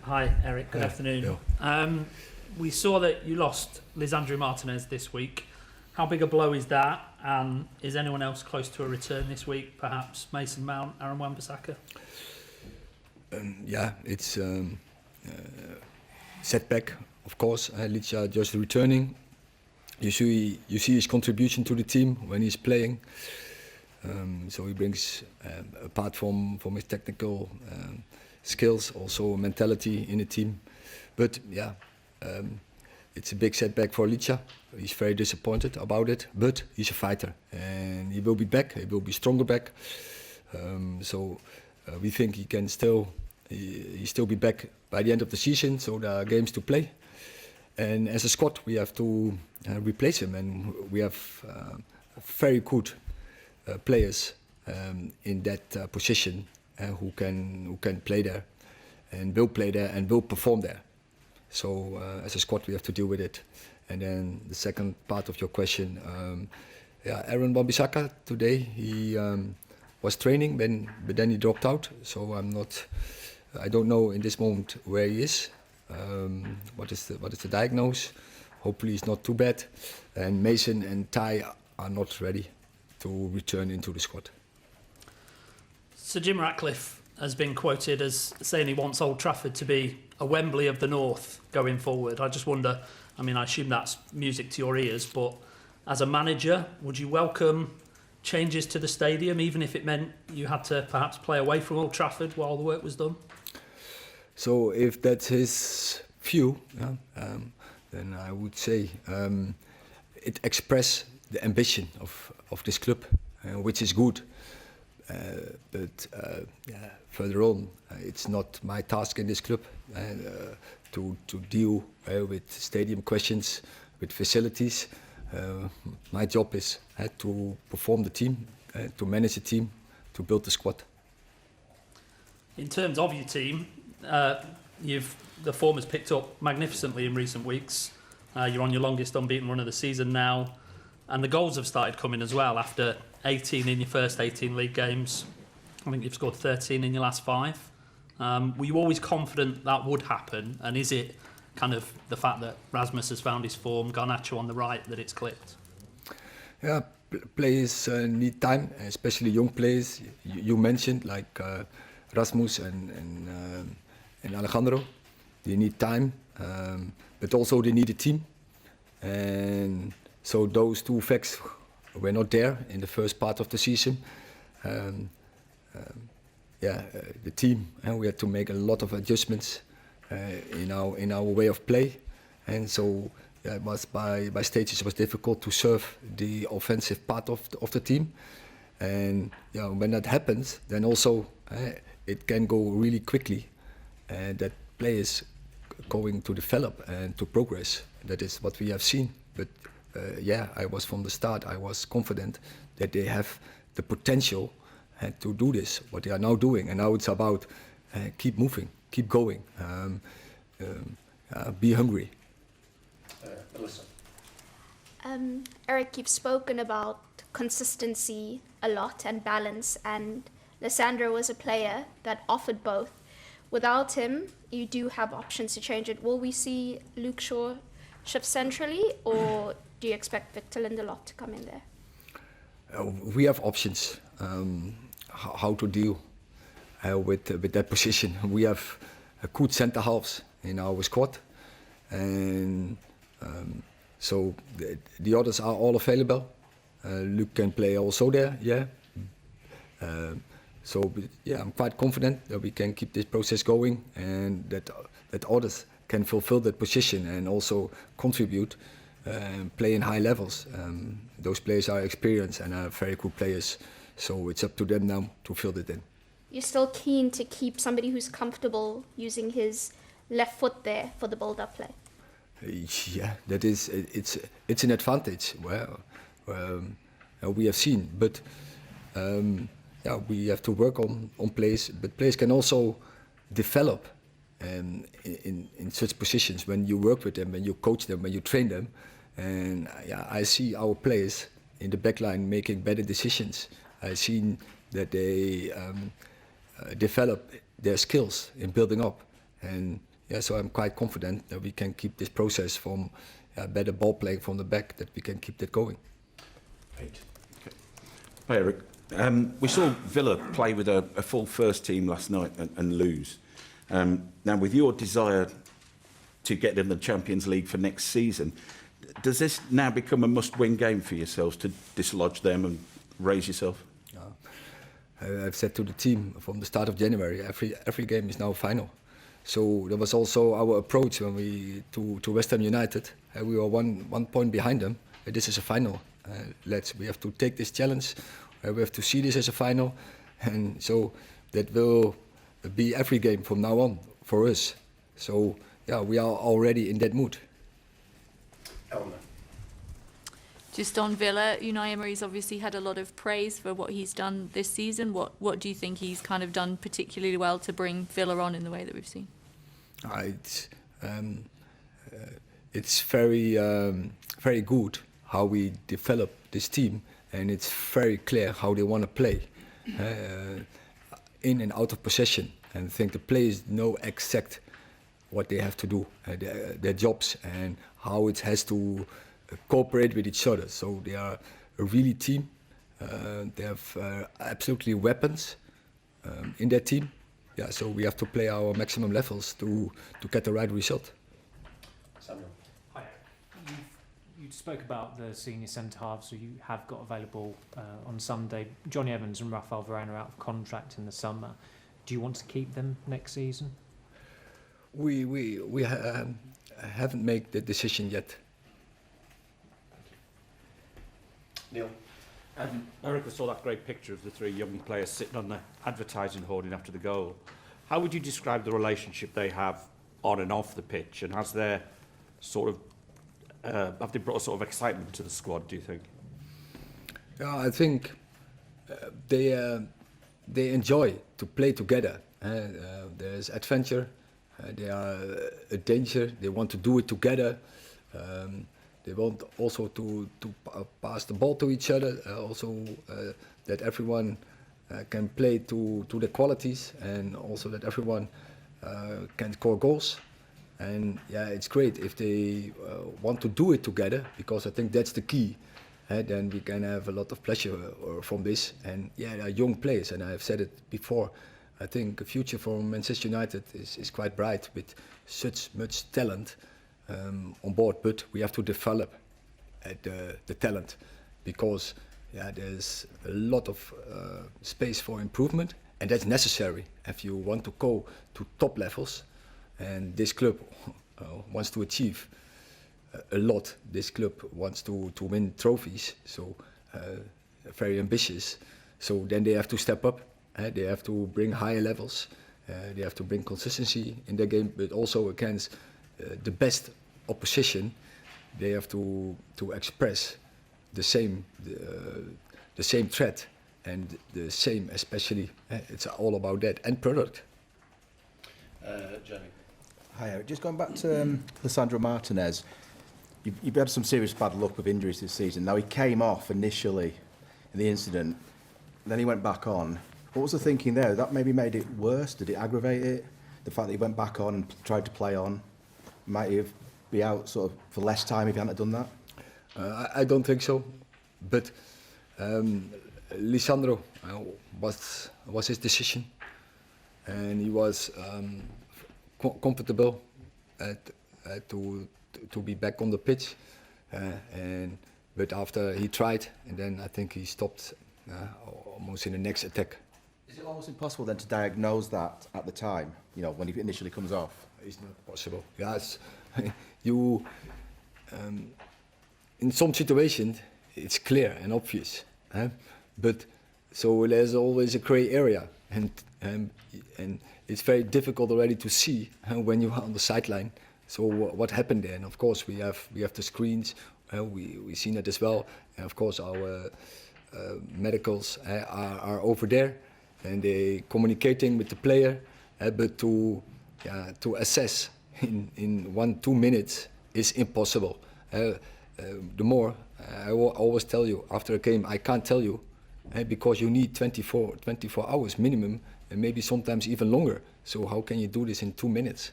Hi, Eric. Good afternoon. We saw that you lost Lisandro Martinez this week. How big a blow is that? And is anyone else close to a return this week? Perhaps Mason Mount, Aaron Wan-Bissaka? It's setback, of course. Licha just returning. You see his contribution to the team when he's playing. So he brings, apart from his technical skills, also mentality in the team. But it's a big setback for Licha. He's very disappointed about it, but he's a fighter and he will be back. He will be stronger back. We think he can still be back by the end of the season. So there are games to play, and as a squad we have to replace him, and we have very good players in that position who can play there and will play there and will perform there. So as a squad we have to deal with it. And then the second part of your question, Aaron Wan-Bissaka today he was training, but then he dropped out. So I don't know in this moment where he is. What is the diagnosis? Hopefully it's not too bad. And Mason and Ty are not ready to return into the squad. Sir Jim Ratcliffe has been quoted as saying he wants Old Trafford to be a Wembley of the North going forward. I just wonder, I assume that's music to your ears, but as a manager, would you welcome changes to the stadium, even if it meant you had to perhaps play away from Old Trafford while the work was done? So if that's his view, then I would say it expresses the ambition of this club, which is good. But further on, it's not my task in this club to deal with stadium questions, with facilities. My job is to perform the team, to manage the team, to build the squad. In terms of your team, the form has picked up magnificently in recent weeks. You're on your longest unbeaten run of the season now, and the goals have started coming as well after 18 in your first 18 league games. I think you've scored 13 in your last 5. Were you always confident that would happen? And is it kind of the fact that Rasmus has found his form, Garnacho on the right, that it's clicked? Yeah, players need time, especially young players. You mentioned like Rasmus and Alejandro. They need time, but also they need a team. And so those two facts were not there in the first part of the season. The team, and we had to make a lot of adjustments in our way of play, and so it was by stages it was difficult to serve the offensive part of the team. And when that happens, then also it can go really quickly, and that players going to develop and to progress. That is what we have seen. But I was from the start. I was confident that they have the potential to do this, what they are now doing. And now it's about keep moving, keep going, be hungry. Melissa. Eric, you've spoken about consistency a lot and balance, and Lisandro was a player that offered both. Without him, you do have options to change it. Will we see Luke Shaw shift centrally, or do you expect Victor Lindelof to come in there? We have options how to deal with that position. We have a good centre halves in our squad, and so the others are all available. Luke can play also there, I'm quite confident that we can keep this process going, and that others can fulfill that position and also contribute and play in high levels. Those players are experienced and are very good players, so it's up to them now to fill it in. You're still keen to keep somebody who's comfortable using his left foot there for the build-up play? That is, it's an advantage. We have seen, but we have to work on players. But players can also develop in such positions when you work with them, when you coach them, when you train them. And I see our players in the backline making better decisions. I've seen that they develop their skills in building up, and yeah, so I'm quite confident that we can keep this process from better ball playing from the back, that we can keep that going. Pete. Hi, Eric. We saw Villa play with a full first team last night and lose. Now, with your desire to get in the Champions League for next season, does this now become a must-win game for yourselves to dislodge them and raise yourself? I've said to the team from the start of January, every game is now a final. So that was also our approach when we to West Ham United. We were one point behind them. This is a final. We have to take this challenge. We have to see this as a final, and so that will be every game from now on for us. So yeah, we are already in that mood. Eleanor. Just on Villa, Unai Emery's obviously had a lot of praise for what he's done this season. What do you think he's kind of done particularly well to bring Villa on in the way that we've seen? It's very good how we develop this team, and it's very clear how they want to play in and out of possession. And I think the players know exact what they have to do, their jobs, and how it has to cooperate with each other. So they are a really team. They have absolutely weapons in their team. Yeah, so we have to play our maximum levels to get the right result. Samuel. Hi. You spoke about the senior centre halves who you have got available on Sunday. Johnny Evans and Rafael Varane are out of contract in the summer. Do you want to keep them next season? We haven't made the decision yet. Neil. Eric, I saw that great picture of the three young players sitting on the advertising hoarding after the goal. How would you describe the relationship they have on and off the pitch, and has their sort of have they brought a sort of excitement to the squad, do you think? Yeah, I think they enjoy to play together. There's adventure. They are a danger. They want to do it together. They want also to pass the ball to each other. That everyone can play to the qualities, and also that everyone can score goals. And yeah, it's great if they want to do it together, because I think that's the key. Then we can have a lot of pleasure from this. And yeah, they are young players, and I've said it before. I think the future for Manchester United is quite bright with such much talent on board. But we have to develop the talent, because yeah, there's a lot of space for improvement, and that's necessary if you want to go to top levels. And this club wants to achieve a lot. This club wants to win trophies, so very ambitious. So then they have to step up. They have to bring higher levels. They have to bring consistency in their game, but also against the best opposition, they have to express the same threat and the same, especially. It's all about that and product. Jenny. Hi, Eric. Just going back to Lisandro Martinez, you've had some serious bad luck with injuries this season. Now, he came off initially in the incident, then he went back on. What was the thinking there? That maybe made it worse? Did it aggravate it? The fact that he went back on and tried to play on? Might he be out sort of for less time if he hadn't done that? I don't think so. But Lisandro was his decision, and he was comfortable to be back on the pitch. But after he tried, and then I think he stopped almost in the next attack. Is it almost impossible then to diagnose that at the time, you know, when he initially comes off? It's not possible. Yes, you. In some situations, it's clear and obvious, but so there's always a grey area, and it's very difficult already to see when you are on the sideline. So what happened there? And of course, we have the screens. We've seen it as well, and of course our medicals are over there, and they communicating with the player. But to assess in 1-2 minutes is impossible. The more I will always tell you after a game, I can't tell you because you need 24 hours minimum, and maybe sometimes even longer. So how can you do this in 2 minutes?